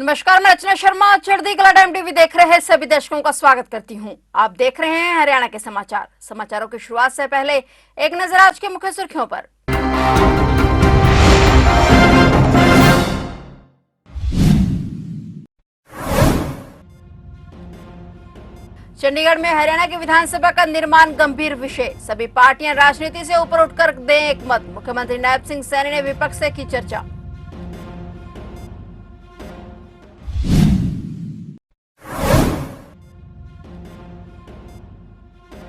नमस्कार, मैं रचना शर्मा चढ़ती कला टाइम टीवी देख रहे हैं सभी दर्शकों का स्वागत करती हूं। आप देख रहे हैं हरियाणा के समाचार। समाचारों की शुरुआत से पहले एक नजर आज के मुख्य सुर्खियों पर। चंडीगढ़ में हरियाणा की विधानसभा का निर्माण गंभीर विषय, सभी पार्टियां राजनीति से ऊपर उठकर दें एक मत। मुख्यमंत्री नायब सिंह सैनी ने विपक्ष से की चर्चा।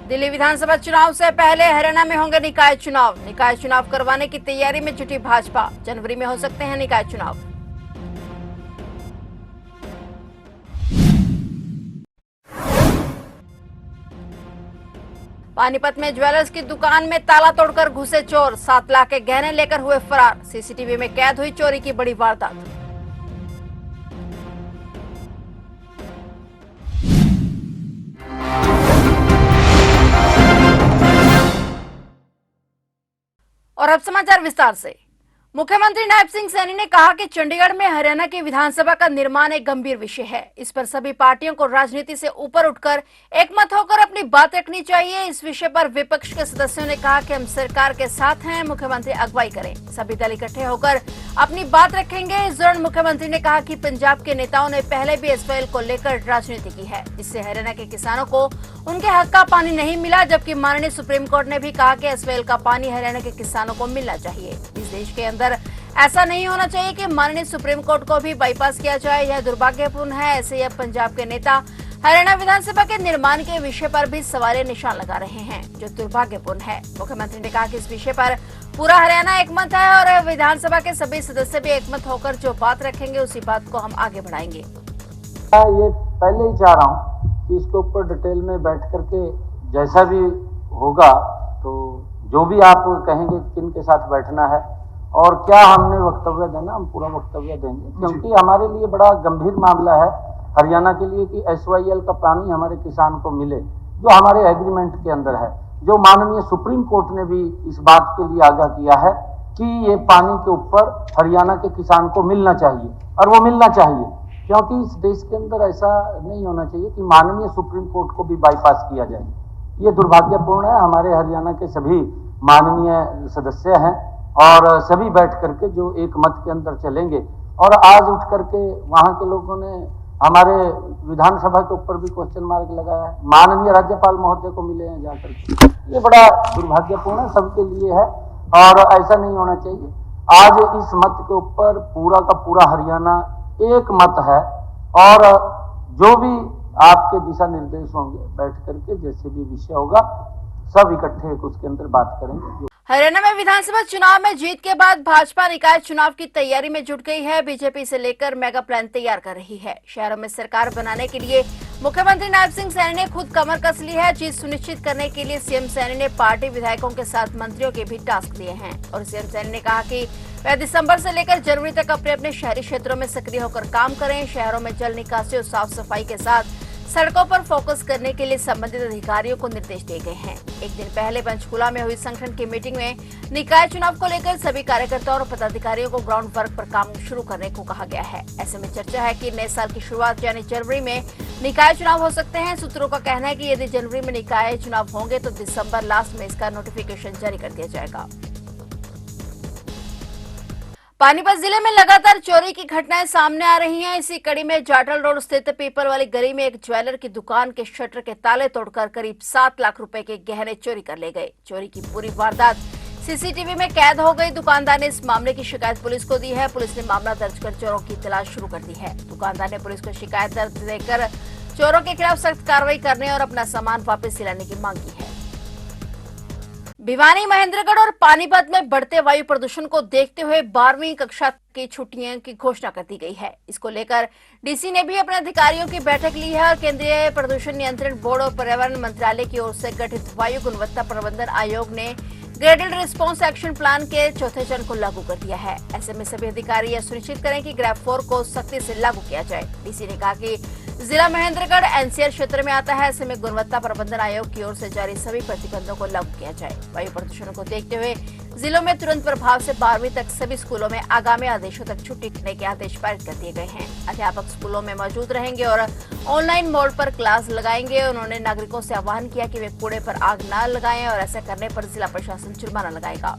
दिल्ली विधानसभा चुनाव से पहले हरियाणा में होंगे निकाय चुनाव। निकाय चुनाव करवाने की तैयारी में जुटी भाजपा। जनवरी में हो सकते हैं निकाय चुनाव। पानीपत में ज्वेलर्स की दुकान में ताला तोड़कर घुसे चोर, 7 लाख के गहने लेकर हुए फरार। सीसीटीवी में कैद हुई चोरी की बड़ी वारदात। और अब समाचार विस्तार से। मुख्यमंत्री नायब सिंह सैनी ने कहा कि चंडीगढ़ में हरियाणा की विधानसभा का निर्माण एक गंभीर विषय है। इस पर सभी पार्टियों को राजनीति से ऊपर उठकर एकमत होकर अपनी बात रखनी चाहिए। इस विषय पर विपक्ष के सदस्यों ने कहा कि हम सरकार के साथ हैं, मुख्यमंत्री अगुवाई करें, सभी दल इकट्ठे होकर अपनी बात रखेंगे। इस दौरान मुख्यमंत्री ने कहा कि पंजाब के नेताओं ने पहले भी एसवाईएल को लेकर राजनीति की है, इससे हरियाणा के किसानों को उनके हक का पानी नहीं मिला। जबकि माननीय सुप्रीम कोर्ट ने भी कहा कि एसवाईएल का पानी हरियाणा के किसानों को मिलना चाहिए। इस देश के अंदर ऐसा नहीं होना चाहिए कि माननीय सुप्रीम कोर्ट को भी बाईपास किया जाए, यह दुर्भाग्यपूर्ण है। ऐसे ही अब पंजाब के नेता हरियाणा विधानसभा के निर्माण के विषय पर भी सवालिया निशान लगा रहे हैं, जो दुर्भाग्यपूर्ण है। मुख्यमंत्री ने कहा कि इस विषय पर पूरा हरियाणा एकमत है और विधानसभा के सभी सदस्य भी एकमत होकर जो बात रखेंगे उसी बात को हम आगे बढ़ाएंगे। ये पहले ही चाह रहा हूँ कि इसके ऊपर डिटेल में बैठ करके जैसा भी होगा तो जो भी आप कहेंगे किन के साथ बैठना है और क्या हमने वक्तव्य देना, हम पूरा वक्तव्य देंगे, क्योंकि हमारे लिए बड़ा गंभीर मामला है हरियाणा के लिए कि एसवाईएल का पानी हमारे किसान को मिले, जो हमारे एग्रीमेंट के अंदर है, जो माननीय सुप्रीम कोर्ट ने भी इस बात के लिए आगाह किया है कि ये पानी के ऊपर हरियाणा के किसान को मिलना चाहिए और वो मिलना चाहिए, क्योंकि इस देश के अंदर ऐसा नहीं होना चाहिए कि माननीय सुप्रीम कोर्ट को भी बाईपास किया जाए। ये दुर्भाग्यपूर्ण है। हमारे हरियाणा के सभी माननीय सदस्य हैं और सभी बैठ करके जो एक मत के अंदर चलेंगे। और आज उठ करके वहां के लोगों ने हमारे विधानसभा के ऊपर भी क्वेश्चन मार्क लगाया है, माननीय राज्यपाल महोदय को मिले हैं जाकर के, ये बड़ा दुर्भाग्यपूर्ण है, सबके लिए है और ऐसा नहीं होना चाहिए। आज इस मत के ऊपर पूरा का पूरा हरियाणा एक मत है और जो भी आपके दिशा निर्देश होंगे बैठ करके जैसे भी विषय होगा सब इकट्ठे उसके अंदर बात करेंगे। हरियाणा में विधानसभा चुनाव में जीत के बाद भाजपा निकाय चुनाव की तैयारी में जुट गई है। बीजेपी से लेकर मेगा प्लान तैयार कर रही है। शहरों में सरकार बनाने के लिए मुख्यमंत्री नायब सिंह सैनी ने खुद कमर कस ली है। जीत सुनिश्चित करने के लिए सीएम सैनी ने पार्टी विधायकों के साथ मंत्रियों के भी टास्क दिए हैं और सीएम सैनी ने कहा कि वह दिसंबर से लेकर जनवरी तक अपने अपने शहरी क्षेत्रों में सक्रिय होकर काम करें। शहरों में जल निकासी और साफ सफाई के साथ सड़कों पर फोकस करने के लिए संबंधित अधिकारियों को निर्देश दिए गए हैं। एक दिन पहले पंचकूला में हुई संगठन की मीटिंग में निकाय चुनाव को लेकर सभी कार्यकर्ताओं और पदाधिकारियों को ग्राउंड वर्क पर काम शुरू करने को कहा गया है। ऐसे में चर्चा है कि नए साल की शुरुआत यानी जनवरी में निकाय चुनाव हो सकते हैं। सूत्रों का कहना है कि यदि जनवरी में निकाय चुनाव होंगे तो दिसंबर लास्ट में इसका नोटिफिकेशन जारी कर दिया जाएगा। पानीपत जिले में लगातार चोरी की घटनाएं सामने आ रही हैं। इसी कड़ी में जाटल रोड स्थित पीपल वाली गली में एक ज्वेलर की दुकान के शटर के ताले तोड़कर करीब 7 लाख रुपए के गहने चोरी कर ले गए। चोरी की पूरी वारदात सीसीटीवी में कैद हो गई। दुकानदार ने इस मामले की शिकायत पुलिस को दी है। पुलिस ने मामला दर्ज कर चोरों की तलाश शुरू कर दी है। दुकानदार ने पुलिस को शिकायत दर्ज देकर चोरों के खिलाफ सख्त कार्रवाई करने और अपना सामान वापस दिलाने की मांग की है। भिवानी, महेंद्रगढ़ और पानीपत में बढ़ते वायु प्रदूषण को देखते हुए 12वीं कक्षा की छुट्टियों की घोषणा कर दी गई है। इसको लेकर डीसी ने भी अपने अधिकारियों की बैठक ली है और केंद्रीय प्रदूषण नियंत्रण बोर्ड और पर्यावरण मंत्रालय की ओर से गठित वायु गुणवत्ता प्रबंधन आयोग ने ग्रेडेड रिस्पांस एक्शन प्लान के चौथे चरण को लागू कर दिया है। ऐसे में सभी अधिकारी यह सुनिश्चित करें कि ग्रेड 4 को सख्ती से लागू किया जाए। डीसी ने कहा कि जिला महेंद्रगढ़ एनसीआर क्षेत्र में आता है। ऐसे में गुणवत्ता प्रबंधन आयोग की ओर से जारी सभी प्रतिबंधों को लागू किया जाए। वायु प्रदूषण को देखते हुए जिलों में तुरंत प्रभाव से 12वीं तक सभी स्कूलों में आगामी आदेशों तक छुट्टी करने के आदेश पारित कर दिए गए हैं। अध्यापक स्कूलों में मौजूद रहेंगे और ऑनलाइन मोड पर क्लास लगाएंगे। उन्होंने नागरिकों से आह्वान किया कि वे कूड़े पर आग न लगाएं और ऐसा करने पर जिला प्रशासन जुर्माना लगाएगा।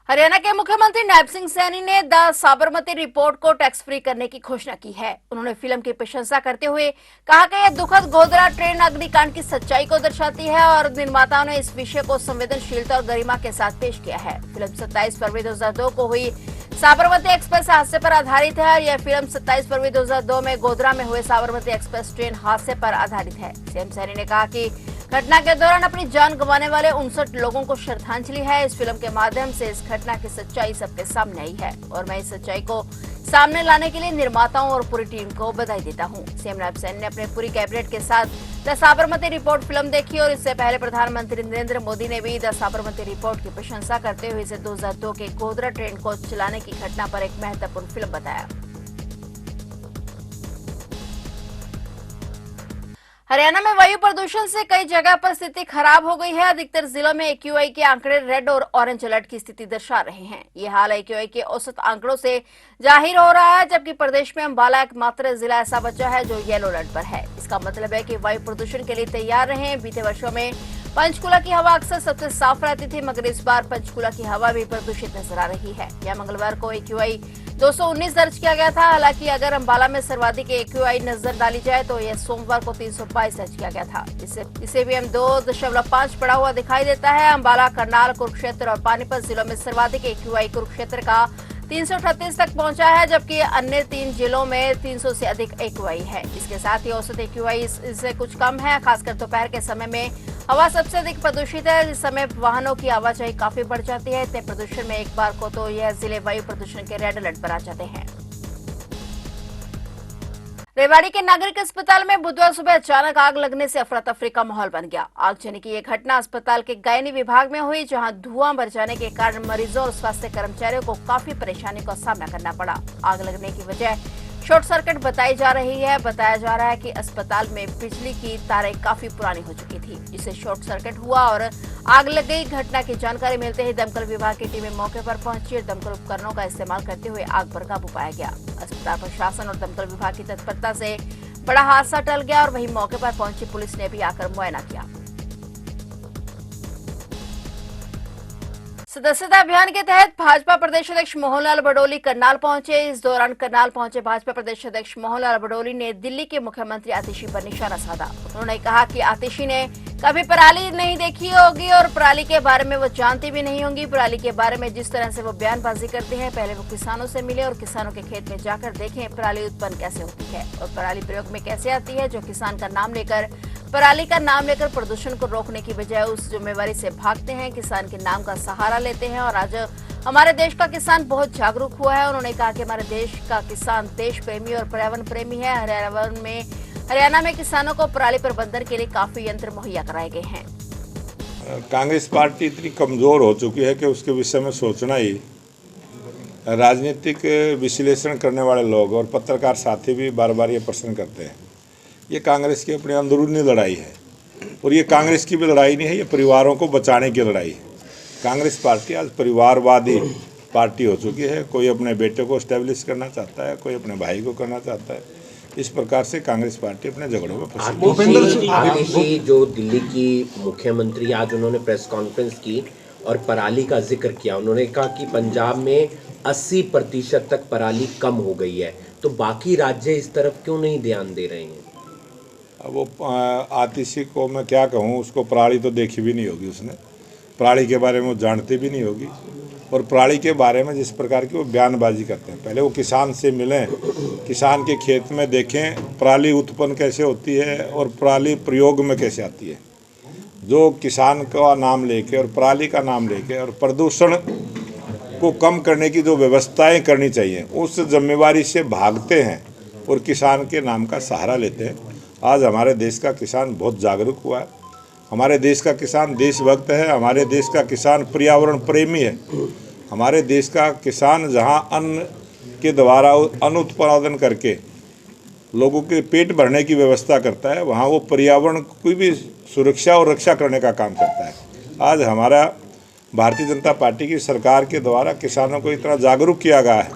हरियाणा के मुख्यमंत्री नायब सिंह सैनी ने द साबरमती रिपोर्ट को टैक्स फ्री करने की घोषणा की है। उन्होंने फिल्म की प्रशंसा करते हुए कहा कि यह दुखद गोधरा ट्रेन अग्निकांड की सच्चाई को दर्शाती है और निर्माताओं ने इस विषय को संवेदनशीलता और गरिमा के साथ पेश किया है। फिल्म 27 फरवरी 2002 को हुई साबरमती एक्सप्रेस हादसे पर आधारित है और यह फिल्म 27 फरवरी 2002 में गोधरा में हुए साबरमती एक्सप्रेस ट्रेन हादसे पर आधारित है। सीएम सैनी ने कहा कि घटना के दौरान अपनी जान गंवाने वाले 59 लोगों को श्रद्धांजलि है। इस फिल्म के माध्यम से इस घटना की सच्चाई सबके सामने आई है और मैं इस सच्चाई को सामने लाने के लिए निर्माताओं और पूरी टीम को बधाई देता हूं। सीएम नायब सैनी ने अपने पूरी कैबिनेट के साथ द साबरमती रिपोर्ट फिल्म देखी और इससे पहले प्रधानमंत्री नरेंद्र मोदी ने भी द साबरमती रिपोर्ट की प्रशंसा करते हुए इसे 2002 के गोधरा ट्रेन को चलाने की घटना पर एक महत्वपूर्ण फिल्म बताया। हरियाणा में वायु प्रदूषण से कई जगह पर स्थिति खराब हो गई है। अधिकतर जिलों में एक्यूआई के आंकड़े रेड और ऑरेंज अलर्ट की स्थिति दर्शा रहे हैं। ये हाल एक्यूआई के औसत आंकड़ों से जाहिर हो रहा है, जबकि प्रदेश में अंबाला एकमात्र जिला ऐसा बचा है जो येलो अलर्ट पर है। इसका मतलब है कि वायु प्रदूषण के लिए तैयार रहें। बीते वर्षों में पंचकुला की हवा अक्सर सबसे साफ रहती थी, मगर इस बार पंचकुला की हवा भी प्रदूषित नजर आ रही है। यह मंगलवार को एक्यूआई 219 दर्ज किया गया था। हालांकि अगर अंबाला में सर्वाधिक एक्यूआई नजर डाली जाए तो यह सोमवार को 322 दर्ज किया गया था। इसे भी हम 2.5 बढ़ा हुआ दिखाई देता है। अंबाला, करनाल, कुरुक्षेत्र और पानीपत जिलों में सर्वाधिक एक्यूआई कुरुक्षेत्र का 338 तक पहुंचा है, जबकि अन्य 3 जिलों में 300 से अधिक एक्यूआई है। इसके साथ ही औसत एक्यूआई इससे कुछ कम है। खासकर दोपहर के समय में हवा सबसे अधिक प्रदूषित है, जिस समय वाहनों की आवाजाही काफी बढ़ जाती है। इतने प्रदूषण में एक बार को तो यह जिले वायु प्रदूषण के रेड अलर्ट पर आ जाते हैं। रेवाड़ी के नागरिक अस्पताल में बुधवार सुबह अचानक आग लगने से अफरा तफरी का माहौल बन गया। आगजनी की यह घटना अस्पताल के गायनी विभाग में हुई, जहां धुआं भर जाने के कारण मरीजों और स्वास्थ्य कर्मचारियों को काफी परेशानी का सामना करना पड़ा। आग लगने की वजह शॉर्ट सर्किट बताई जा रही है। बताया जा रहा है कि अस्पताल में बिजली की तारें काफी पुरानी हो चुकी थी, जिससे शॉर्ट सर्किट हुआ और आग लग गई। घटना की जानकारी मिलते ही दमकल विभाग की टीमें मौके पर पहुंची और दमकल उपकरणों का इस्तेमाल करते हुए आग पर काबू पाया गया। अस्पताल प्रशासन और दमकल विभाग की तत्परता से बड़ा हादसा टल गया और वहीं मौके पर पहुंची पुलिस ने भी आकर मुआयना किया। सदस्यता अभियान के तहत भाजपा प्रदेश अध्यक्ष मोहनलाल बडोली करनाल पहुंचे। इस दौरान करनाल पहुंचे भाजपा प्रदेश अध्यक्ष मोहनलाल बडोली ने दिल्ली के मुख्यमंत्री आतिशी पर निशाना साधा। उन्होंने कहा कि आतिशी ने कभी पराली नहीं देखी होगी और पराली के बारे में वो जानती भी नहीं होंगी। पराली के बारे में जिस तरह से वो बयानबाजी करते हैं, पहले वो किसानों से मिले और किसानों के खेत में जाकर देखें पराली उत्पन्न कैसे होती है और पराली प्रयोग में कैसे आती है। जो किसान का नाम लेकर, पराली का नाम लेकर प्रदूषण को रोकने की बजाय उस जिम्मेवारी से भागते हैं, किसान के नाम का सहारा लेते हैं। और आज हमारे देश का किसान बहुत जागरूक हुआ है। उन्होंने कहा कि हमारे देश का किसान देश प्रेमी और पर्यावरण प्रेमी है। हरियाणा में किसानों को पराली प्रबंधन के लिए काफी यंत्र मुहैया कराए गए हैं। कांग्रेस पार्टी इतनी कमजोर हो चुकी है कि उसके विषय में सोचना ही, राजनीतिक विश्लेषण करने वाले लोग और पत्रकार साथी भी बार बार ये प्रश्न करते हैं। ये कांग्रेस की अपनी अंदरूनी लड़ाई है और ये कांग्रेस की भी लड़ाई नहीं है, ये परिवारों को बचाने की लड़ाई है। कांग्रेस पार्टी आज परिवारवादी पार्टी हो चुकी है। कोई अपने बेटे को स्टैब्लिश करना चाहता है, कोई अपने भाई को करना चाहता है। इस प्रकार से कांग्रेस पार्टी अपने झगड़ों में फंसी। आतिशी जो दिल्ली की मुख्यमंत्री, आज उन्होंने प्रेस कॉन्फ्रेंस की और पराली का जिक्र किया। उन्होंने कहा कि पंजाब में 80% तक पराली कम हो गई है, तो बाकी राज्य इस तरफ क्यों नहीं ध्यान दे रहे हैं? अब वो आतिशी को मैं क्या कहूँ, उसको पराली तो देखी भी नहीं होगी, उसने पराली के बारे में वो जानती भी नहीं होगी। और पराली के बारे में जिस प्रकार की वो बयानबाजी करते हैं, पहले वो किसान से मिलें, किसान के खेत में देखें पराली उत्पन्न कैसे होती है और पराली प्रयोग में कैसे आती है। जो किसान का नाम लेके और पराली का नाम लेके और प्रदूषण को कम करने की जो व्यवस्थाएं करनी चाहिए, उस जिम्मेवारी से भागते हैं और किसान के नाम का सहारा लेते हैं। आज हमारे देश का किसान बहुत जागरूक हुआ है। हमारे देश का किसान देशभक्त है। हमारे देश का किसान पर्यावरण प्रेमी है। हमारे देश का किसान जहां अन्न के द्वारा अन्न उत्पादन करके लोगों के पेट भरने की व्यवस्था करता है, वहाँ वो पर्यावरण की भी सुरक्षा और रक्षा करने का काम करता है। आज हमारा भारतीय जनता पार्टी की सरकार के द्वारा किसानों को इतना जागरूक किया गया है,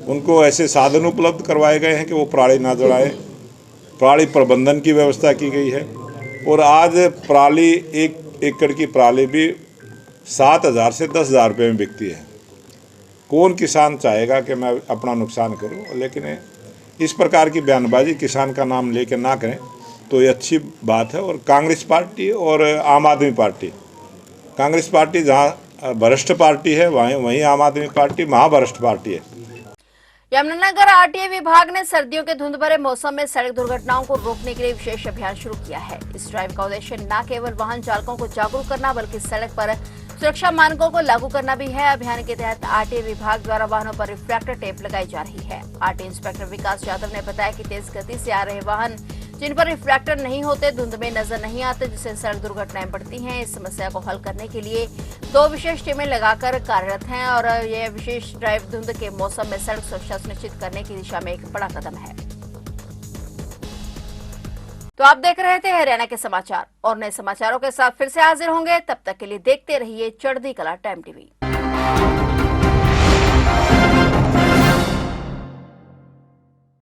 उनको ऐसे साधन उपलब्ध करवाए गए हैं कि वो पराली ना जलाएं, पराली प्रबंधन की व्यवस्था की गई है। और आज पराली 1 एकड़ की पराली भी 7,000 से 10,000 रुपये में बिकती है। कौन किसान चाहेगा कि मैं अपना नुकसान करूं? लेकिन इस प्रकार की बयानबाजी किसान का नाम लेकर ना करें तो ये अच्छी बात है। और कांग्रेस पार्टी और आम आदमी पार्टी, कांग्रेस पार्टी जहां भ्रष्ट पार्टी है वहीं आम आदमी पार्टी महाभ्रष्ट पार्टी है। यमुनानगर आरटीए विभाग ने सर्दियों के धुंध भरे मौसम में सड़क दुर्घटनाओं को रोकने के लिए विशेष अभियान शुरू किया है। इस ड्राइव का उद्देश्य न केवल वाहन चालकों को जागरूक करना बल्कि सड़क पर सुरक्षा मानकों को लागू करना भी है। अभियान के तहत आरटीए विभाग द्वारा वाहनों पर रिफ्लेक्टर टेप लगाई जा रही है। आरटीए इंस्पेक्टर विकास यादव ने बताया कि तेज गति से आ रहे वाहन जिन पर रिफ्लेक्टर नहीं होते धुंध में नजर नहीं आते, जिससे सड़क दुर्घटनाएं बढ़ती हैं। इस समस्या को हल करने के लिए 2 विशेष टीमें लगाकर कार्यरत हैं और यह विशेष ड्राइव धुंध के मौसम में सड़क सुरक्षा सुनिश्चित करने की दिशा में एक बड़ा कदम है। तो आप देख रहे थे हरियाणा के समाचार और नए समाचारों के साथ फिर से हाजिर होंगे। तब तक के लिए देखते रहिए चढ़ती कला टाइम टीवी।